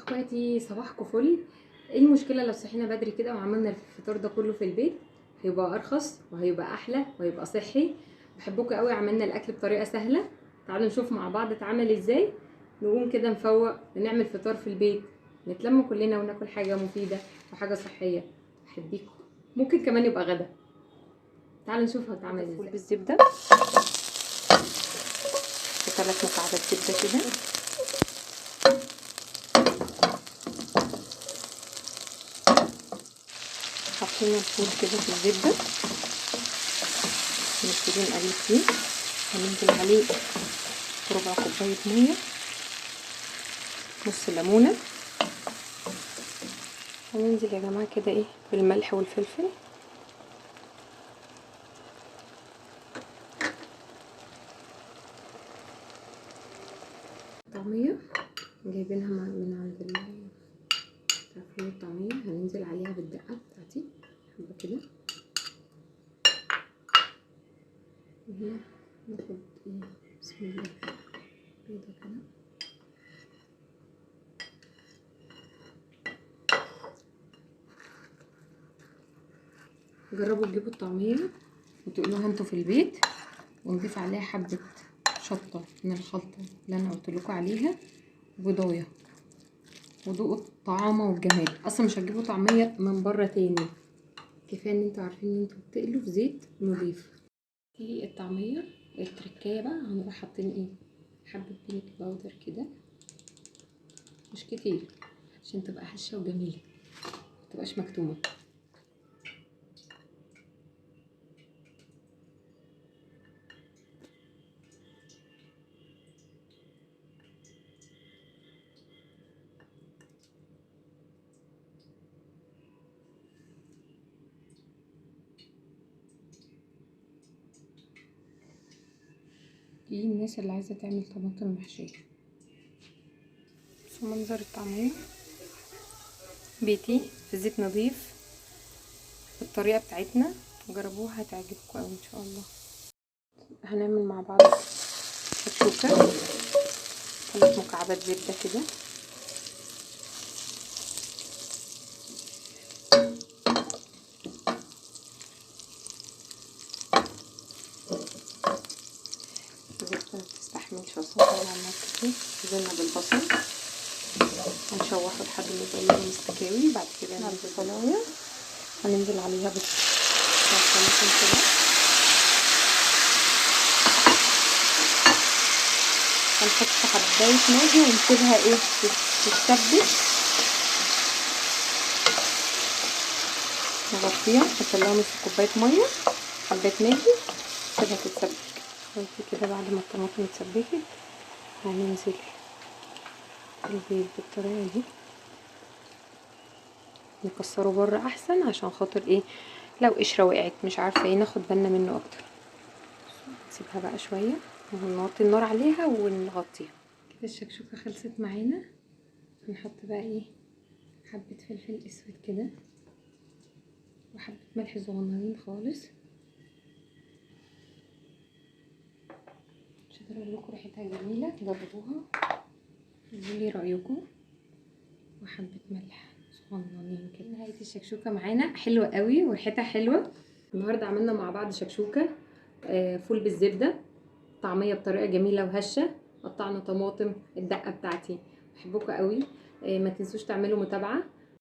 اخواتي صباحكم فل. ايه المشكله لو صحينا بدري كده وعملنا الفطار ده كله في البيت؟ هيبقى ارخص وهيبقى احلى وهيبقى صحي. بحبكم قوي، عملنا الاكل بطريقه سهله. تعالوا نشوف مع بعض اتعمل ازاي. نقوم كده نفوق ونعمل فطار في البيت، نتلم كلنا وناكل حاجه مفيده وحاجه صحيه. بحبكم. ممكن كمان يبقى غدا. تعالوا نشوف هتعمل ازاي. فول بالزبده، 3 مكعبات زبده كده، حطينا الفول كده في الزبده، نبتدي نقلب فيه. هننزل عليه ربع كوبايه ميه، نص ليمونه. هننزل يا جماعه كده ايه بالملح والفلفل، طعميه جايبينها من عند بتاع فول الطعميه. هننزل عليها بالدقه بتاعتي حبه كده. وهنا ناخد ايه، بسم الله، بيضه كده. جربوا تجيبوا الطعميه وتقلوها انتوا في البيت، ونضيف عليها حبه شطه من الخلطه اللي انا قلت لكم عليها، وبيضايه، وذوقوا الطعامه والجمال. اصلا مش هتجيبوا طعميه من بره تاني، كفايه ان انتوا عارفين ان انتوا بتقلوا في زيت نضيف. دي الطعميه. التركايه بقى هنروح حاطين ايه، حبه بيكنج باودر كده، مش كتير، عشان تبقى هشه وجميله متبقاش مكتومه. دي الناس اللي عايزه تعمل طماطم محشيه. بصوا منظر الطعميه بيتي في زيت نظيف بالطريقه بتاعتنا. جربوها هتعجبكم قوي ان شاء الله. هنعمل مع بعض شكشوكه، 3 مكعبات زبده كده، الزبده متستحملش اصلا على النار كتير. نزلنا بالبصل هنشوحه لحد ما يبقى لونه مستكاوي. بعد كده البصلايه هننزل عليها بالطماطم كده، هنحط حبايه ماجي ونسيبها ايه تتسبك. نغطيها، نحط لها نص كوبايه ميه، حبايه ماجي، نسيبها تتسبك. كده بعد ما الطماطم اتسبكت هننزل البيض بالطريقه دي، نكسره بره احسن عشان خاطر ايه لو قشره وقعت مش عارفه ايه ناخد بالنا منه اكتر. نسيبها بقى شويه ونوطي النار عليها ونغطيها. كده الشكشوكه خلصت معانا. هنحط بقى ايه، حبه فلفل اسود كده، وحبه ملح صغننين خالص. مش قادره اقول لكم ريحتها جميله، جربوها قولوا لي رايكم. وحبه ملح صغننين كده. نهايه الشكشوكه معانا حلوه قوي وريحتها حلوه. النهارده عملنا مع بعض شكشوكه فول بالزبده، طعميه بطريقه جميله وهشه. قطعنا طماطم الدقه بتاعتي. بحبكم قوي. ما تنسوش تعملوا متابعه